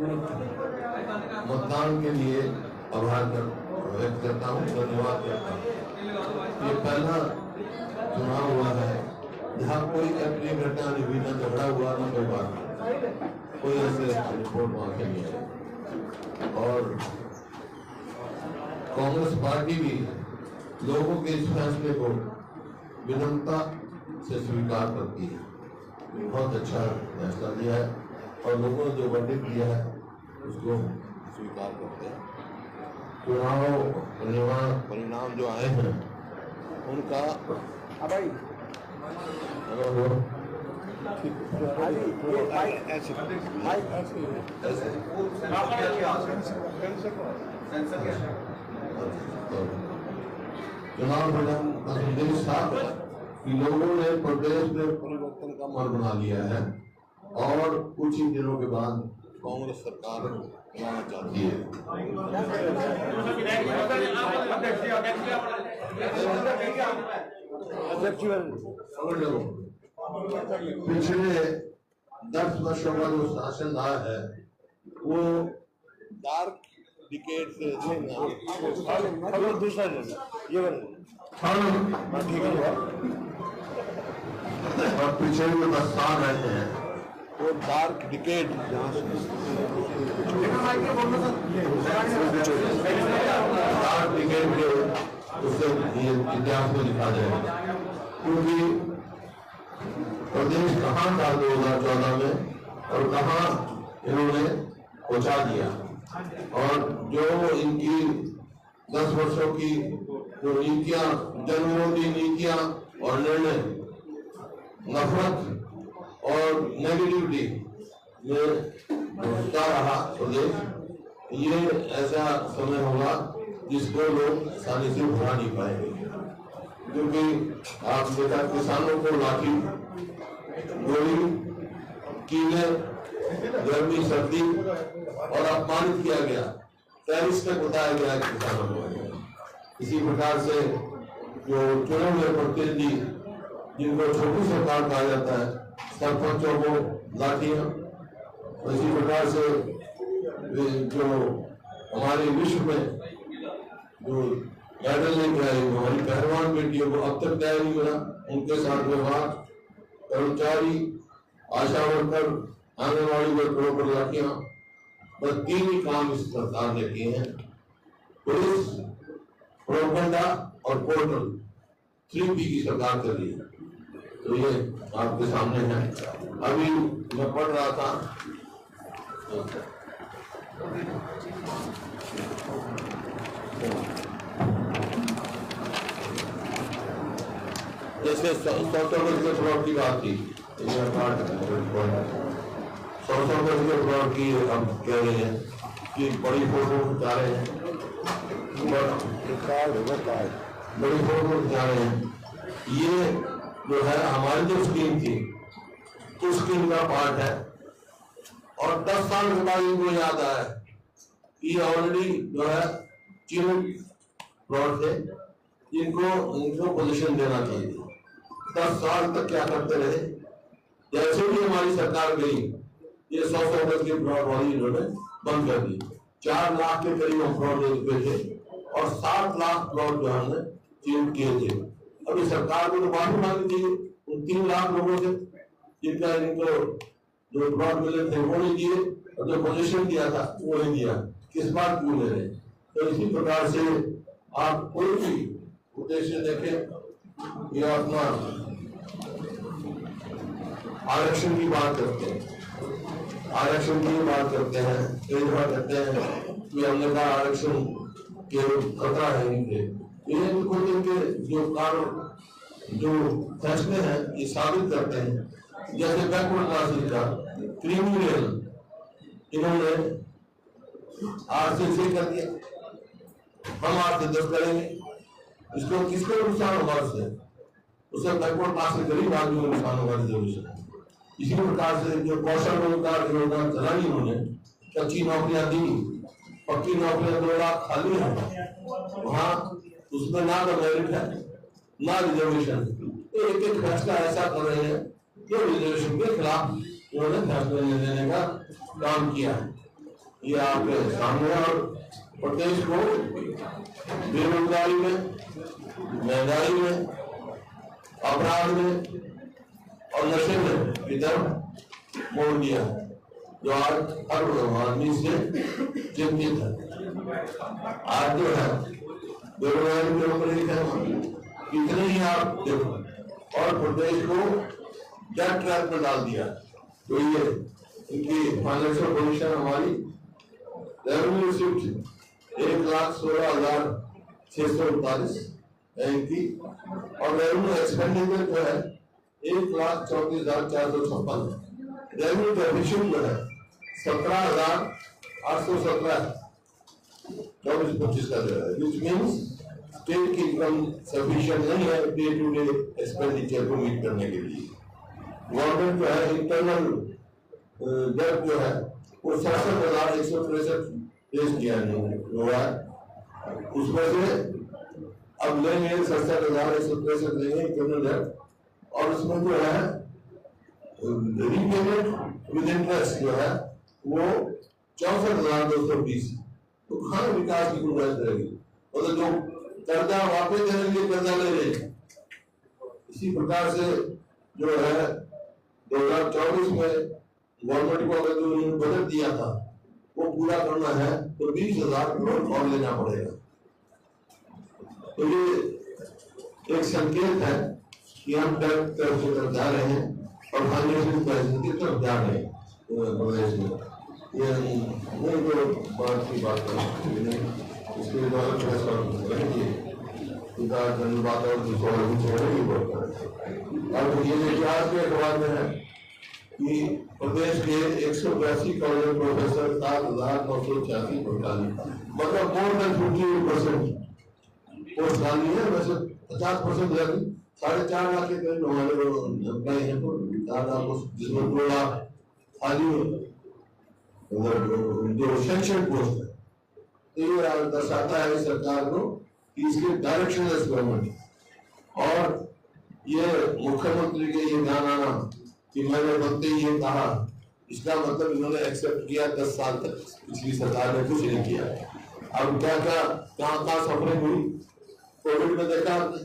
मतदान के लिए आभार व्यक्त करता हूँ, धन्यवाद करता हूँ। ये पहला चुनाव हुआ है जहाँ कोई अप्रिय घटना नहीं हुई, न झगड़ा हुआ, न कोई बात, कोई ऐसे रिपोर्ट वहां के नहीं है। और कांग्रेस पार्टी भी लोगों के इस फैसले को विनम्रता से स्वीकार करती है। बहुत अच्छा फैसला लिया है और लोगों ने जो वर्डिक्ट दिया है उसको स्वीकार करते हैं। चुनाव परिणाम जो आए हैं उनका चुनाव परिणाम का संदेश साफ है कि लोगों ने प्रदेश में परिवर्तन का मन बना लिया है और कुछ ही दिनों के बाद कांग्रेस सरकार बनाना चाहती है। पिछले 10 वर्षों का जो शासन रहा है वो डार्क डिकेड से दूसरा और पिछले जो 10 साल रहे हैं वो डार्क डिकेड डार्क डिकेड के उससे इतिहास में लिखा जाएगा, क्योंकि प्रदेश कहाँ था 2014 में और कहाँ इन्होंने पहुंचा दिया। और जो इनकी 10 वर्षों की जो नीतियां, जनविरोधी नीतियां और निर्णय, नफरत और नेगेटिविटी में क्या रहा प्रदेश, ये ऐसा समय होगा जिसको लोग आसानी से भुला नहीं पाएंगे। क्योंकि आप देखा किसानों को लाठी, गोली, कीले, गर्मी, सर्दी और अपमानित किया गया, टेररिस्ट तक बताया गया किसानों को। इसी प्रकार से जो चुने हुए प्रतिनिधि जिनको छोटी सरकार कहा जाता है, सरपंचों को लाठियां, इसी प्रकार से जो हमारे विश्व में जो मेडल लेके आई हमारी पहलवान बेटियों को अब तक न्याय नहीं मिला, उनके साथ व्यवहार, कर्मचारी, आशा वर्कर, आंगनबाड़ी वर्करों पर लाठियां, बस 3 ही काम इस सरकार ने किए हैं। पुलिस, प्रोपेगेंडा और पोर्टल, 3P की सरकार कर रही है। तो ये आपके सामने है। अभी मैं पढ़ रहा था जैसे 100 गज के फ्लॉट की बात थी, 100 गज के फ्लॉट की हम कह रहे हैं कि बड़ी फोटो खिंचा रहे हैं, बड़ी फोटो खिंचा रहे हैं। ये जो है हमारी जो स्कीम थी उस स्कीम का पार्ट है और 10 साल के बाद इनको याद आया ये ऑलरेडी जो है चीन प्लॉट थे, इनको पोजीशन देना चाहिए। 10 साल तक क्या करते रहे, जैसे भी हमारी सरकार गई ये 100 गज की प्लॉट वाली इन्होंने बंद कर दी। 4 लाख के करीब हम प्लॉट दे चुके थे और 7 लाख प्लॉट जो हमने चेंज किए थे। अभी सरकार को तो माफी मांगनी चाहिए उन 3 लाख लोगों से जिनका इनको जो प्लॉट मिले थे वो नहीं दिए और जो पोजीशन दिया था वो नहीं दिया, किस बात क्यों ले रहे। तो इसी प्रकार से आप कोई भी उद्देश्य देखें, ये अपना आरक्षण की बात करते हैं, आरक्षण की बात करते हैं, कई बार कहते हैं कि हमने कहा आरक्षण के खतरा है इनके, इनके जो कानून जो फैसले हैं ये साबित करते हैं। जैसे बैकवर्ड क्लासेस का क्रिमिनल इन्होंने 8 से 6 कर दिया, हम 8 से 10 करेंगे, इसको किसको नुकसान होगा उससे? उससे बैकवर्ड क्लास के गरीब आदमी को नुकसान होगा रिजर्वेशन। इसी प्रकार से जो कौशल रोजगार योजना चलाई उन्होंने, कच्ची नौकरियां दी, पक्की नौकरियां 2 लाख खाली है वहाँ, उसमें ना तो मेरिट है ना रिजर्वेशन। एक फैसला ऐसा कर रहे हैं जो रिजर्वेशन के खिलाफ उन्होंने फैसला लेने का काम किया है। ये आपके सामने। और प्रदेश को बेरोजगारी में, महंगाई में, अपराध में और नशे में की तरफ मोड़ दिया, जो आज हर आदमी से चिंतित है। आज जो है बेरोजगारी के ऊपर कितने ही आप देखो, और प्रदेश को डेट ट्रैप में डाल दिया। तो ये इनकी फाइनेंशियल पोजीशन हमारी रेवेन्यू रिसीव्ड 1,16,639 है इनकी, और रेवेन्यू एक्सपेंडिचर जो है 1,34,456 है। रेवेन्यू डेफिसिट जो है 17,817 24-25 का जो है, विच मीन्स स्टेट की इनकम सफिशिएंट नहीं है डे टू डे एक्सपेंडिचर को मीट करने के लिए। गवर्नमेंट जो है इंटरनल डेट जो है वो 67,163 पेश किया है, उसमें से अब लेंगे 67,163 लेंगे इंटरनल डेट, और उसमें जो है रीपेमेंट विद इंटरेस्ट जो है वो 64,220। तो कहाँ विकास की गुंजाइश रहेगी? मतलब जो कर्जा वापस देने के लिए कर्जा ले रहे हैं। इसी प्रकार से जो है 2024 में गवर्नमेंट को अगर जो उन्होंने बजट दिया था वो पूरा करना है तो 20,000 करोड़ और लेना पड़ेगा। तो ये एक संकेत है कि हम तरफ से जा रहे हैं और फाइनेंशियल क्राइसिस की तरफ जा रहे हैं प्रदेश में। ये नहीं तो बात की बात करें, इसके द्वारा धन्यवाद और अब ये इतिहास के अखबार में है कि प्रदेश के 182 कॉलेज प्रोफेसर 7,986 मतलब मोर देन 50% पोस्ट खाली है। वैसे 50% लगी 4.5 लाख के करीब हमारे अप्लाई है, तो 4 लाख जिसमें 2 लाख खाली जो सेक्शन पोस्ट है। तो ये दर्शाता है सरकार को कि इसके डायरेक्शनलेस गवर्नमेंट, और ये मुख्यमंत्री के ये ध्यान आना कि मैंने बनते ही ये कहा, इसका मतलब इन्होंने एक्सेप्ट किया 10 साल तक पिछली सरकार ने कुछ नहीं किया। अब क्या क्या कहाँ सफरिंग हुई कोविड में देखा आपने।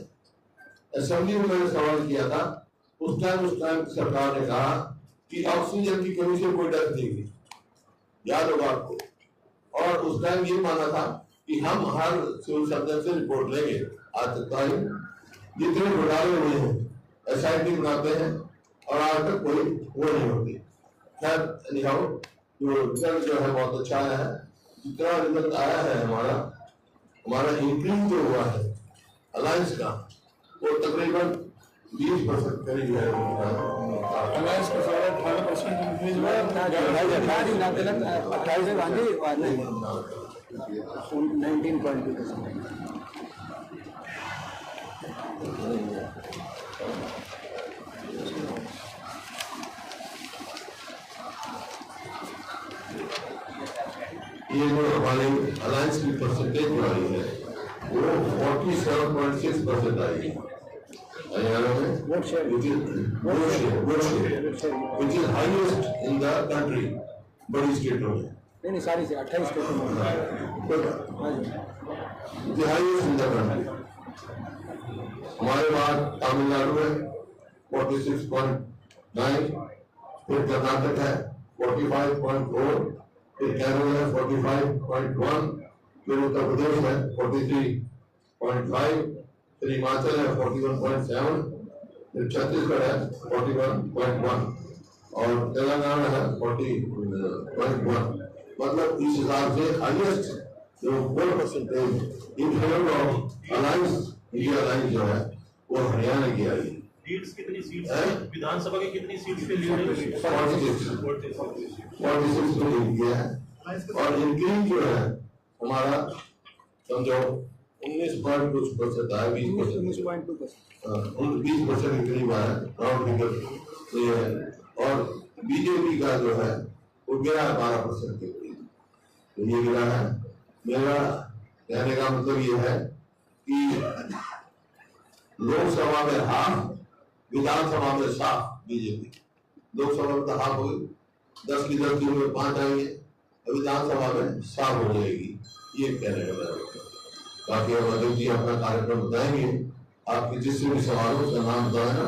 असेंबली में मैंने सवाल किया था, उस टाइम सरकार ने कहा कि ऑक्सीजन की कमी से कोई डेथ नहीं हुई, याद होगा आपको। और उस टाइम ये माना था कि हम हर सिविल सर्जन से रिपोर्ट लेंगे। आज तक जितने घोटाले हुए हैं SIT बनाते हैं और आज तक कोई वो नहीं होती। खैर एनीहाउ जो रिजल्ट जो है बहुत अच्छा आया है। जितना रिजल्ट आया है हमारा इंक्रीज जो हुआ है अलायंस का वो तकरीबन 20% करीब है। अलायंस का 18% इंक्रीज हुआ है। 19.2%। ये जो हमारी अलायंस की परसेंटेज जो आई है वो 47.6% आई है हरियाणा में, which is highest in the country, बड़ी स्टेटों में। नहीं सारी से 28 स्टेटों में हाईएस्ट इन द कंट्री। हमारे बाद तमिलनाडु है 46.9, फिर कर्नाटक है 45.4, फिर केरल है 45.1, फिर उत्तर प्रदेश है 43.5, फिर हिमाचल है 41.7, फिर छत्तीसगढ़ है 41.1 और तेलंगाना है 40.1। मतलब इस हिसाब से हाईएस्ट जो 4% in favour of alliance, India alliance जो है वो हरियाणा की आई। लीड्स कितनी सीट्स है? विधानसभा की कितनी सीट्स पे लीड है? 46 पे लीड किया है। और इंक्रीज जो है हमारा समझो 19% आया, 20% इंक्रीज आया राउंड फिगर तो ये है। और बीजेपी का जो है वो गिरा है 12% के करीब, तो ये गिरा है। मेरा कहने का मतलब ये है कि लोकसभा में हाफ, विधानसभा में साफ बीजेपी। लोकसभा में तो हाफ हो गई, 10 की 10 में 5 आएंगे, विधानसभा में साफ हो जाएगी। ये कहने का मेरा मतलब। बाकी अमरदेव जी अपना कार्यक्रम बताएंगे, आपके जिससे भी सवालों का नाम बताए ना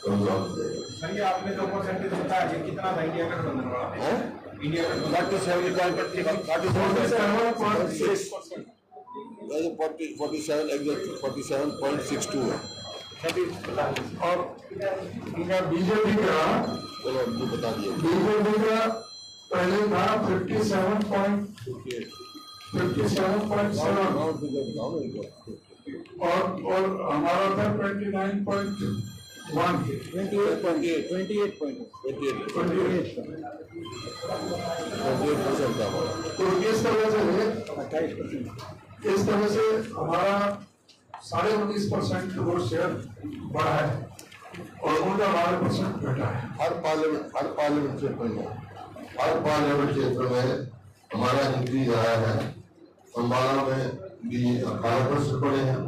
तो हम जवाब देंगे। सर ये आपने जो परसेंटेज बताया ये कितना था इंडिया का गठबंधन वाला? इंडिया का 47.62 है। और इनका बीजेपी का चलो हमको बता दिए। बीजेपी का पहले था 57.7 और हमारा था 29.1 तो इस तरह से हमारा 19.5% वोट शेयर बढ़ा है और उनका 12% घटा है। हर पार्लियामेंट क्षेत्र में हमारा इंक्रीज आया है। अम्बाला में भी 18% बढ़े हैं,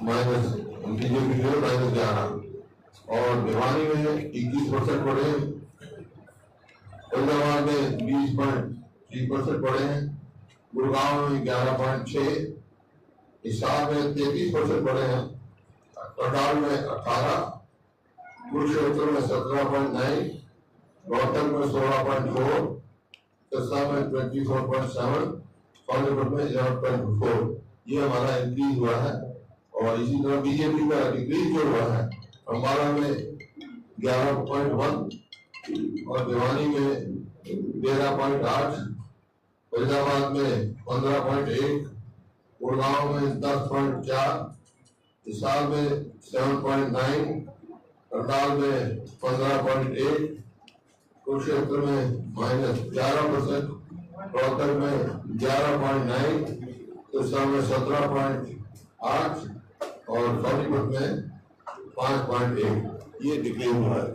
माइनस बीजेपी जो -11, और भिवानी में 21% बढ़े हैं, फरीदाबाद में 20.3% बढ़े हैं, गुड़गांव में 11.6, हिसार में 33% बढ़े हैं, करनाल में 18, कुरुक्षेत्र में 17.9, रोहतक में 16.4, सिरसा में 24.7, सोनीपत में 11.4। ये हमारा इंक्रीज हुआ है। और इसी तरह बीजेपी का डिक्रीज जो हुआ है, अम्बाला में 11.1 और भिवानी में 13.8, फरीदाबाद में 15.1, गुड़गांव में 10.4, हिसार में 7.9, करनाल में 15.8, कुरुक्षेत्र में -11%, रोहतक में 11.9, सिरसा में 17.8 और सोनीपत में 5.1। ये डिक्लेयर हुआ है।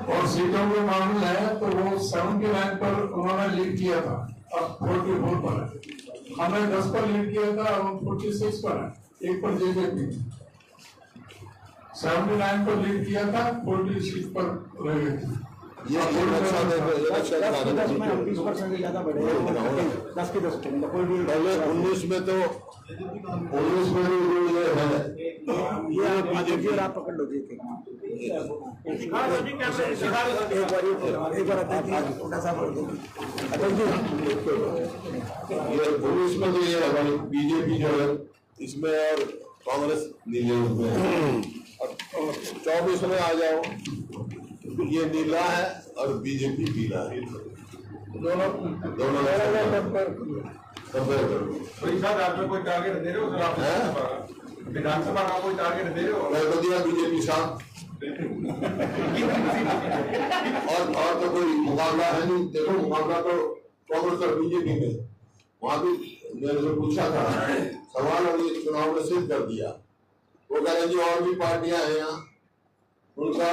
और सीटों के मामले है तो वो 79 पर उन्होंने लीड किया था, अब 44 पर है। हमने 10 पर लीड किया था, अब 46 पर है, 1 पर जेजेपी। 79 पर लीड किया था, 46 पर रह गए थे। ये अच्छा में 20% ज्यादा बढ़े 10 के 10 पहले 19 में तो 19 में जो ये है ये आप पकड़ लो जी। एक बार थोड़ा सा अटल जी ये 19 में तो ये हमारी बीजेपी जो है इसमें और कांग्रेस नीले में है। और 24 में आ जाओ ये नीला है और बीजेपी पीला है। दोनों कंपेयर करो। आप कोई टारगेट दे रहे हो सर? आप विधानसभा का कोई टारगेट दे रहे हो? मैं तो दिया बीजेपी साथ और तो कोई मुकाबला है नहीं। देखो मुकाबला तो कांग्रेस और बीजेपी में, वहां भी मैंने जो पूछा था सवाल और ये चुनाव में सिद्ध कर दिया। वो कह रहे जी और भी पार्टियां हैं यहाँ, उनका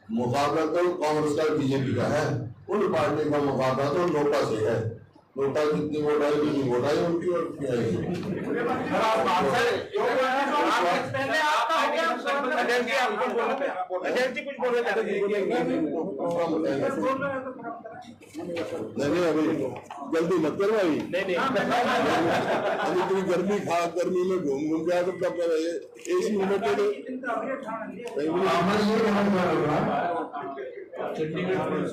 मुकाबला तो कांग्रेस का बीजेपी का है, उन पार्टी का मुकाबला तो नोटा से है। नोटा जितनी वोट आई जितनी वोट आई उनकी और नहीं अभी जल्दी मत करो अभी इतनी गर्मी में घूम के आकर कब एसी में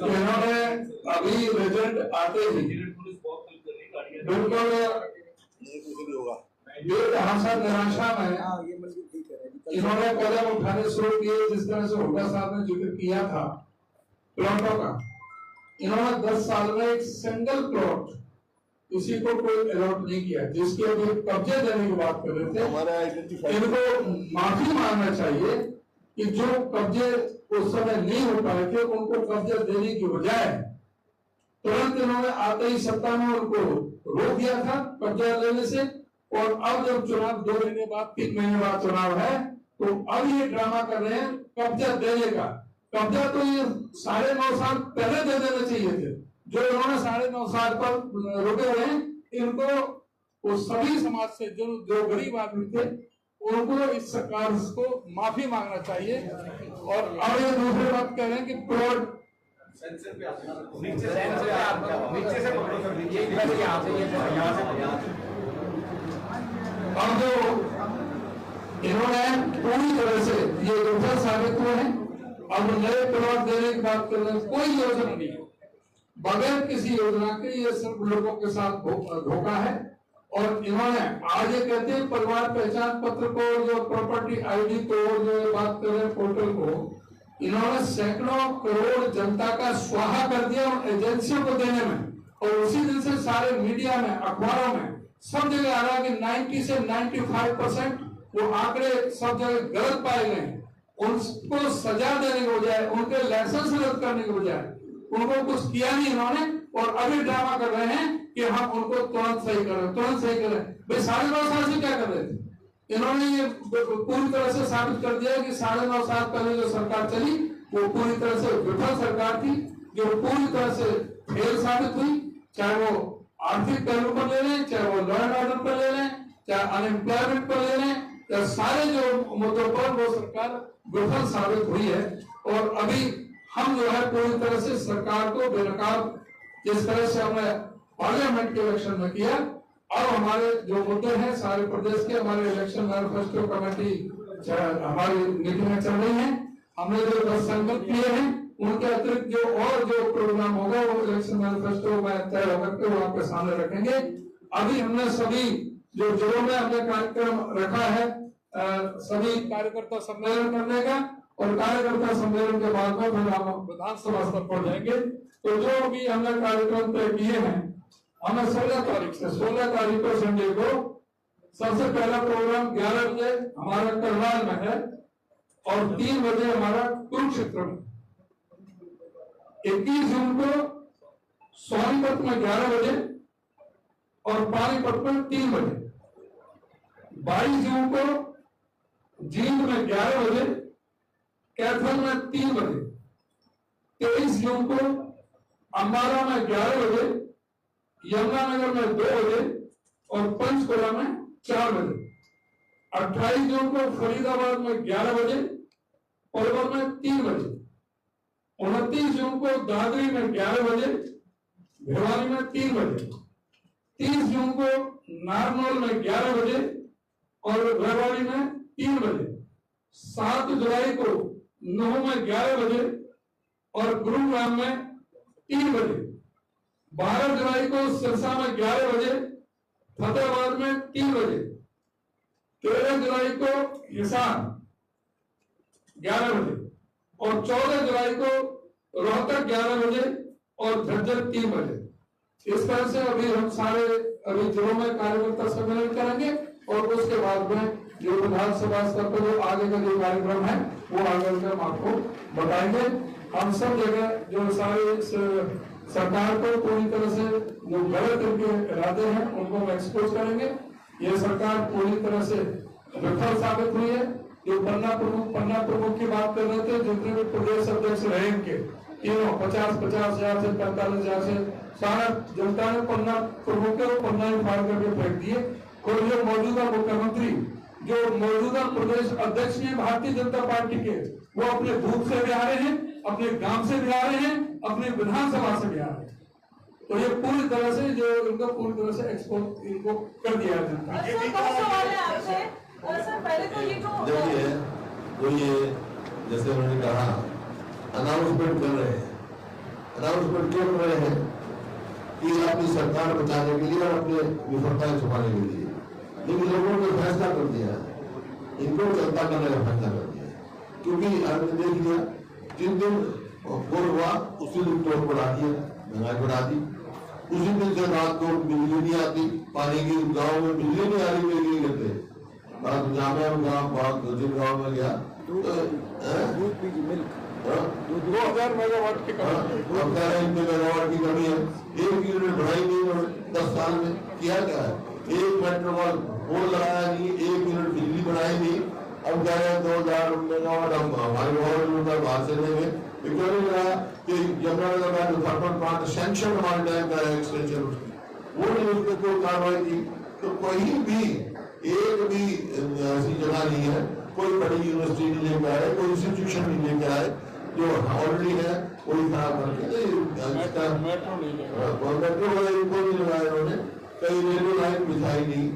इन्होंने अभी रिजल्ट आते ही बिल्कुल बेतहाशा निराशा में इन्होंने कदम उठाने शुरू किए। जिस तरह से हुड्डा साहब ने जिक्र किया था प्लॉटों का, इन्होंने 10 साल में एक सिंगल प्लॉट किसी को कोई अलॉट नहीं किया, जिसके अभी कब्जे देने की बात कर रहे थे। इनको माफी मांगना चाहिए कि जो कब्जे उस समय नहीं हो पाए थे उनको कब्जे देने की बजाय तुरंत इन्होंने आते ही सत्ता में उनको रोक दिया था कब्जा लेने से। और अब जब चुनाव 2 महीने बाद 3 महीने बाद चुनाव है तो अब ये ड्रामा कर रहे हैं कब्जा देने का। कब्जा तो ये 9.5 साल पहले दे देने चाहिए थे। जो इन्होंने 9.5 साल पर रुके हुए हैं, इनको वो सभी समाज से जो गरीब आदमी थे उनको इस सरकार को माफी मांगना चाहिए। और अब ये दूसरी बात कह रहे हैं कि प्लॉट अब जो इन्होंने पूरी तरह से ये विफल साबित हुए हैं। अब नए प्लॉट देने की बात कर रहे हैं, कोई योजना नहीं है, बगैर किसी योजना के ये सब लोगों के साथ धोखा है। और इन्होंने आज ये कहते हैं परिवार पहचान पत्र को, जो प्रॉपर्टी आईडी को, जो बात कर रहे हैं पोर्टल को, इन्होंने सैकड़ों करोड़ जनता का स्वाहा कर दिया और एजेंसियों को देने में। और उसी दिन से सारे मीडिया में, अखबारों में सब जगह आ रहा है कि 90 से 95% वो आंकड़े सब जगह गलत पाए गए हैं। उनको सजा देने के बजाय, उनके लाइसेंस रद्द करने के बजाय उनको कुछ किया नहीं इन्होंने, और अभी ड्रामा कर रहे हैं कि हम उनको तुरंत सही करें, तुरंत सही करें। भाई 9.5 साल से क्या कर रहे थे? इन्होंने ये पूरी तरह से साबित कर दिया कि 9.5 साल पहले जो सरकार चली वो पूरी तरह से विफल सरकार थी, जो पूरी तरह से फेल साबित हुई। चाहे वो आर्थिक पहलू पर ले लें, चाहे वो लॉ एंड ऑर्डर पर ले लें, चाहे अनएम्प्लॉयमेंट पर ले लें, या सारे जो मुद्दों पर वो सरकार विफल साबित हुई है। और अभी हम जो है पूरी तरह से सरकार को बेनकाब, जिस तरह से हमने पार्लियामेंट के इलेक्शन में किया, अब हमारे जो मुद्दे हैं सारे प्रदेश के, हमारे इलेक्शन मैनिफेस्टो कमेटी हमारी मीटिंगें चल रही हैं। हमने जो 10 संकल्प किए हैं उनके अतिरिक्त जो और जो प्रोग्राम होगा वो इलेक्शन मैनिफेस्टो में तय होकर के वो आपके सामने रखेंगे। अभी हमने सभी जो जिलों में हमने कार्यक्रम रखा है, सभी कार्यकर्ता सम्मेलन करने का, और कार्यकर्ता सम्मेलन के बाद में फिर हम विधानसभा स्तर पर जाएंगे। तो जो भी हमने कार्यक्रम तय किए हैं, हमें 16 तारीख को संडे को सबसे पहला प्रोग्राम 11 बजे हमारा करनाल में है और 3 बजे हमारा कुरुक्षेत्र में। 21 जून को सोनीपत में 11 बजे और पानीपत में 3 बजे। 22 जून को जींद में 11 बजे, कैथल में 3 बजे। 23 जून को अंबाला में 11 बजे, यमुनानगर में 2 बजे और पंचकुला में 4 बजे। 28 जून को फरीदाबाद में 11 बजे, पलवल में 3 बजे। 29 जून को दादरी में 11 बजे, भिवानी में 3 बजे। 30 जून को नारनौल में 11 बजे और रेवाड़ी में 3 बजे। 7 जुलाई को नूह में 11 बजे और गुरुग्राम में 3 बजे। 12 जुलाई को सिरसा में 11 बजे, फतेहाबाद में 3 बजे। 13 जुलाई को हिसार 11 बजे और 14 जुलाई को रोहतक 11 बजे और झज्जर 3 बजे। इस तरह से अभी हम सारे जिलों में कार्यकर्ता सम्मेलन करेंगे और उसके बाद में जो विधानसभा स्तर पर जो आगे का जो कार्यक्रम है वो आगे हम आपको बताएंगे। हम सब जगह जो सारे सरकार को पूरी तरह से जो गलत इनके इरादे हैं उनको हम एक्सपोज करेंगे। ये सरकार पूरी तरह से विफल साबित हुई है। जो पन्ना प्रमुख की बात कर रहे थे, जितने भी प्रदेश अध्यक्ष रहे इनके तीनों 50-50 हजार से 45 हजार से सारा जनता ने पन्ना प्रमुख के पन्ना ही फाड़ करके फेंक दिए। और जो मौजूदा मुख्यमंत्री, जो मौजूदा प्रदेश अध्यक्ष हैं भारतीय जनता पार्टी के, वो अपने बूथ से भी आ रहे हैं, अपने गांव से भी आ रहे हैं, अपने विधानसभा से भी आ रहे हैं। तो ये पूरी तरह से जो इनको पूरी तरह से एक्सपोज इनको कर दिया जाता है। देखिए, तो ये जैसे उन्होंने कहा अनाउंसमेंट कर रहे हैं। अनाउंसमेंट क्यों कर रहे हैं? कि अपनी सरकार बचाने के लिए और अपने विफलताएं छुपाने के लिए। लेकिन लोगों ने फैसला कर दिया, इनको जनता करने का फैसला कर दिया। क्योंकि आपने देख लिया, जिन दिन वोट हुआ उसी दिन तोड़ बढ़ा दिया, महंगाई बढ़ा दी। उसी दिन से रात को बिजली नहीं आती, पानी की गाँव में बिजली नहीं आ रही, बिजली लेते जामिया गाँव जिन गाँव में गया तो 2000 मेगावाट की मेगावाट की कमी है। 1 यूनिट बढ़ाई नहीं 10 साल में। किया क्या है? 1 मेट्रोवॉल पोल लगाया नहीं, 1 यूनिट बिजली बढ़ाई नहीं। अब कह रहे हैं 2000 मेगावाट हम हमारे गवर्नमेंट बाहर से देंगे। क्यों नहीं रहा कि यमुनानगर का जो थर्मल प्लांट सैंक्शन हमारे टाइम का है एक्सटेंशन, वो नहीं उसके कोई कार्रवाई की। तो कहीं भी एक भी ऐसी जगह नहीं है, कोई बड़ी यूनिवर्सिटी नहीं लेके आए, कोई इंस्टीट्यूशन नहीं लेके आए, जो ऑलरेडी है वही खराब करके मेट्रो को नहीं लगाया इन्होंने, कहीं रेलवे लाइन बिछाई नहीं,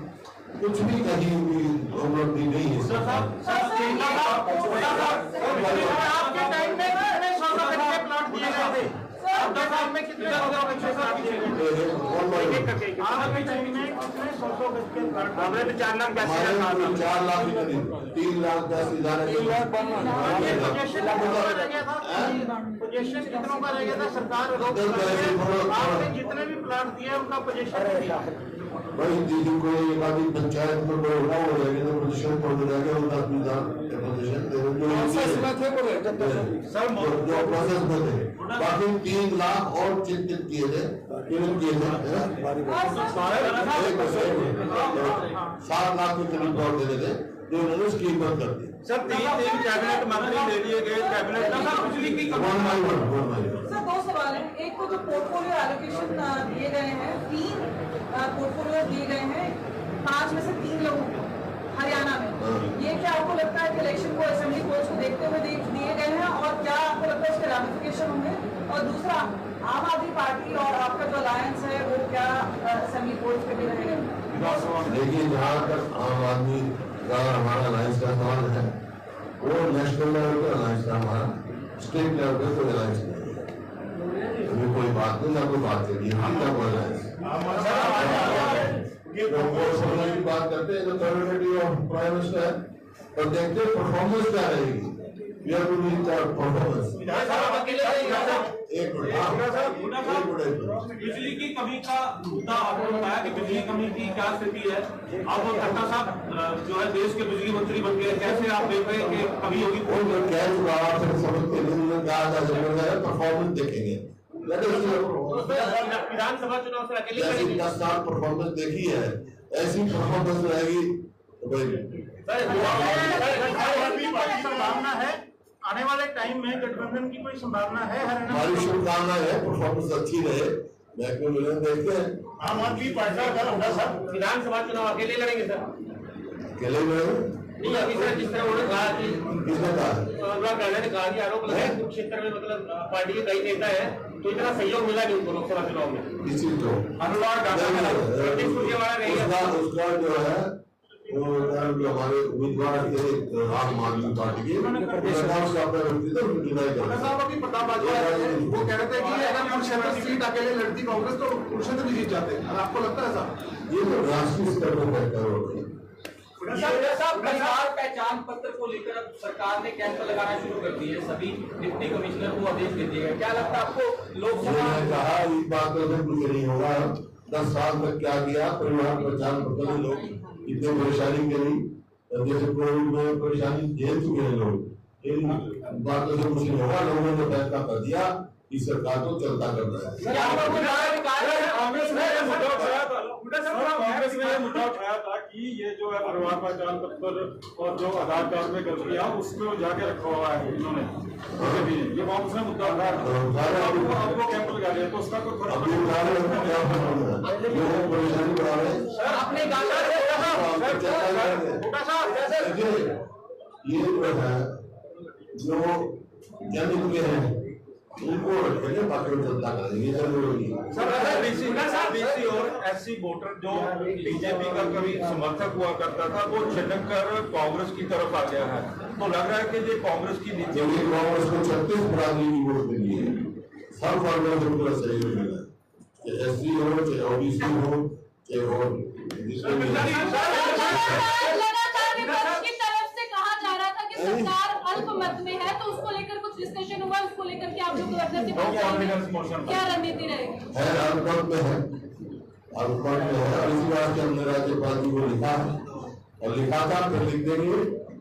कुछ भी कहीं भी उपलब्धि नहीं है। आपके टाइम में कितने प्लॉट दिए गए थे? आपके टाइम में कितने हमने तो 4 लाख 4 लाख 3 लाख 10,000 पोजीशन कितनों का रह गया था? सरकार आपने जितने भी प्लाट दिए उनका पोजीशन भाई दीदी को एक आदमी पंचायत में कोई उड़ा हो जाएगा तो पोजीशन पड़ जाएगा, उनका पोजीशन जो प्रोसेस में थे, बाकी 3 लाख और चिन्हित किए थे, 7 लाख के करीब और देने थे, जो उन्होंने स्कीम बंद कर दी। सर 3 कैबिनेट मंत्री ले लिए गए, कैबिनेट बिजली की सर 2 सवाल है। एक को जो पोर्टफोलियो एलोकेशन दिए गए हैं, 3 पोर्टफोलियो दिए गए हैं, 5 में से 3 लोगों को हरियाणा में, ये क्या आपको लगता है कि इलेक्शन को असेंबली कोर्स को देखते हुए दिए गए हैं, और क्या आपको लगता है इसके रामिफिकेशन होंगे? और दूसरा, आम आदमी पार्टी और आपका जो अलायंस है वो क्या असेंबली कोर्स पे भी रहेगा? देखिए, जहाँ तक आम आदमी का हमारा अलायंस का सवाल है, वो नेशनल लेवल पे अलायंस का, हमारा स्टेट लेवल पे कोई अलायंस नहीं है। अभी कोई बात नहीं, ना कोई बात करिए, हम क्या बोल रहे हैं की बात करते हैं, तो ऑफ प्राइम मिनिस्टर है, पर देखते परफॉर्मेंस क्या रहेगी, परफॉर्मेंस। बिजली की कमी का मुद्दा आपने बताया कि बिजली कमी की क्या स्थिति है। अब खट्टर साहब जो है देश के बिजली मंत्री बन गए, कैसे आप देख रहे हैं कि कमी होगी? परफॉर्मेंस देखेंगे, विधानसभा चुनाव से अकेले 10 साल परफॉर्मेंस देखी है, ऐसी परफॉर्मेंस रहेगी संभावना है आने वाले टाइम में गठबंधन की कोई संभावना है? हमारी शुभकामना है, परफॉर्मेंस अच्छी रहे, देखते हैं। आम आदमी पार्टी का होगा सर, विधानसभा चुनाव अकेले लड़ेंगे सर? अकेले में नहीं, अभी सर जिस तरह उन्होंने कहा कि किसने कहा, अनुराग ठाकुर ने कहा कि आरोप लगाया कुरुक्षेत्र में, मतलब पार्टी के कई नेता है, तो इतना सहयोग मिला नहीं उनको लोकसभा चुनाव में। किसी को अनुराग ठाकुर उसका जो है वो हमारे उम्मीदवार थे आम आदमी पार्टी के, वो कह रहे थे कि अगर कुरुक्षेत्र सीट अकेले लड़ती कांग्रेस तो कुरुक्षेत्र भी जीत जाते हैं। आपको लगता है साहब ये तो राष्ट्रीय स्तर पर बेहतर हो गई। पहचान पत्र को लेकर अब सरकार ने कैंप लगाना शुरू कर दिए, सभी डिप्टी कमिश्नर को आदेश दे दिए गए। क्या लगता है आपको? लोकसभा मैंने कहा इस बात तो कुछ नहीं होगा, 10 साल तक क्या किया, परिवार पहचान पत्र लोग इतने परेशानी करी, जैसे कोविड में परेशानी झेल चुके हैं लोग, इन बातों से कुछ नहीं होगा। लोगों ने फैसला कर दिया कि सरकार को चलता करना है। कांग्रेस ने मुद्दा उठाया था कि ये जो है परिवार पहचान पत्र और जो आधार कार्ड में गलतियां उसको जाके रखा हुआ है इन्होंने, ये कांग्रेस ने मुद्दा उठाया, आपको कैंप लगा दिया, तो उसका कोई फर्क नहीं ये जो जमीन के हैं उनको बाकी चलता करेंगे, जरूरी बीसी और एससी वोटर जो बीजेपी का कभी समर्थक हुआ करता था वो छिटक कर कांग्रेस की तरफ आ गया है, तो लग रहा है कि ये कांग्रेस की नीति, कांग्रेस को 36 बरादरी की वोट मिली है, सब कांग्रेस को पूरा सहयोग मिला है, चाहे एससी हो, चाहे ओबीसी हो, चाहे और सरकार अल्पमत में है, तो उसको लेकर कुछ डिस्कशन हुआ, उसको लेकर के आप लोग क्या रणनीति रहेगी? है अल्पमत में है, अल्पमत में है, और इसी बात से हमने राज्यपाल जी को लिखा और लिखा था, फिर लिख देंगे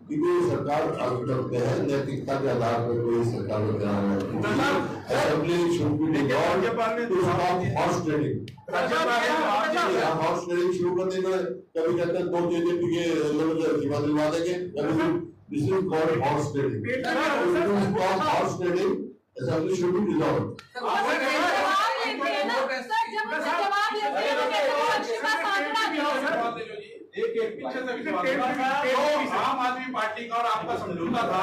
कि कोई सरकार अल्पमत में है, नैतिकता के आधार पर कोई सरकार को चलाना है। Assembly should be devolved to stop horse trading. Horse trading शुरू कर देंगे, कभी कहते हैं 2 जेजेपी के लोग दिलवा देंगे, this is called horse trading. To stop horse trading, assembly should be dissolved. एक पीछे से जो आम आदमी पार्टी का और आपका समझौता था,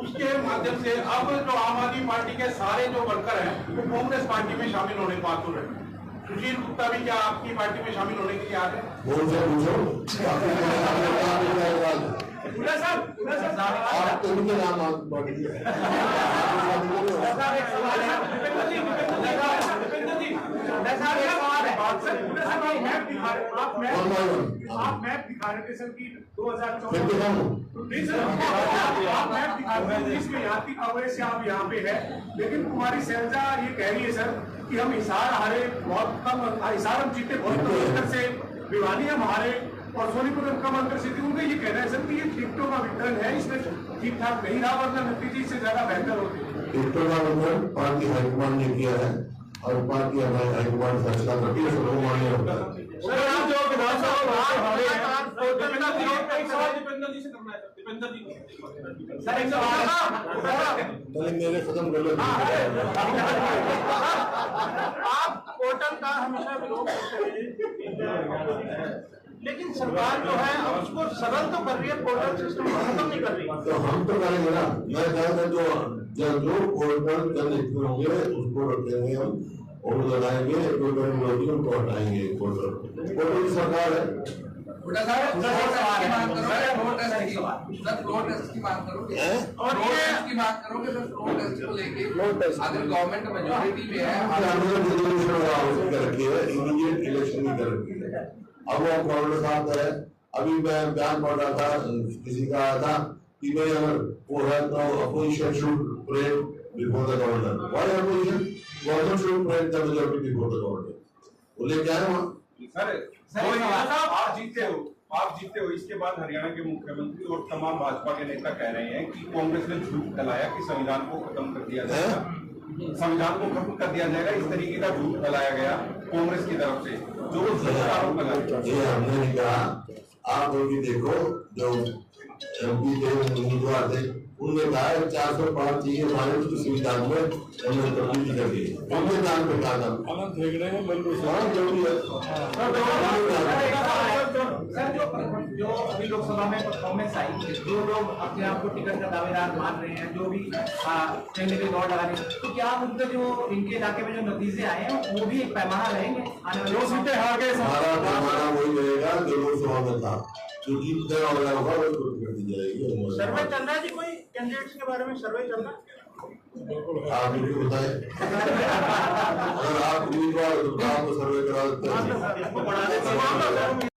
उसके माध्यम से अब जो आम आदमी पार्टी के सारे जो वर्कर हैं वो कांग्रेस पार्टी में शामिल होने को आतुर है। सुशील गुप्ता भी क्या आपकी पार्टी में शामिल होने के लिए आ रहे हैं? आप उनके नाम आप मैप दिखा रहे थे सर की 2014 आप मैप दिखा रहे थे जिसमें यहाँ की कवरेज से आप यहाँ पे है, लेकिन कुमारी शैलजा ये कह रही है सर कि हम हिसार हारे बहुत कम, हिसार हम जीते बहुत कम अंतर से, भिवानी हम हारे और सोनीपत हम कम अंतर से थी। उनका ये कहना है सर कि ये टिकटों का वितरण है, इसमें ठीक ठाक नहीं रहा, वरना नतीजे इससे ज्यादा बेहतर होते। टिकटों का वितरण पार्टी हाईकमान ने किया है और पार्टी हमारे हाईकमान फैसला करती है, सबको मान्य होता है। मेरे खत्म कर लो। आप पोर्टल का हमेशा विरोध करते हैं, लेकिन सरकार जो है अब उसको सरल तो कर रही है, पोर्टल सिस्टम खत्म नहीं कर रही। तो हम तो करेंगे ना, मैं चाहता जो पोर्टल जन होंगे उसको रखेंगे हम और लगाएंगे, उनको हटाएंगे। पोर्टल की सरकार है। अगर गवर्नमेंट मेजोरिटी में है, रखी है, इमीडिएट इलेक्शन भी कर रखी है। अब वो कांग्रेस साहब है, अभी मैं बयान पढ़ रहा था, किसी का आया था कि भाई अगर वो है तो opposition should parade before the governor. What is opposition? Governor should parade the majority before the governor. वो लेके आए वहां। आप जीते हो, इसके बाद हरियाणा के मुख्यमंत्री और तमाम भाजपा के नेता कह रहे हैं कि कांग्रेस ने झूठ फैलाया कि संविधान को खत्म कर दिया जाएगा, संविधान को खत्म कर दिया जाएगा, इस तरीके का झूठ फैलाया गया कांग्रेस की तरफ से, जो आरोप लगाया। ये हमने नहीं कहा, आप लोग देखो जो एमपी थे उम्मीदवार थे, उनने कहा 405 चाहिए हमारे तो संविधान में उन्होंने तब्दीली कर दी, उनके नाम पे कहा था जरूरी है। जो अभी लोकसभा में परफॉर्मेंस आई, जो लोग अपने आप को टिकट का दावेदार मान रहे हैं, जो भी चेहरे पे दौड़ लगा रहे हैं, तो क्या उनके जो इनके इलाके में जो नतीजे आए हैं वो भी एक पैमाना रहेंगे आने वाले? 2 सीटें हार गए, हमारा पैमाना वही रहेगा जो लोकसभा में था, जो जीतने वाला होगा उसको टिकट दी जाएगी। सर्वे चल रहा है जी, कोई कैंडिडेट्स के बारे में सर्वे चल रहा है? आप मुझे बताएं, अगर आप उम्मीदवार तो आप सर्वे करा सकते हैं।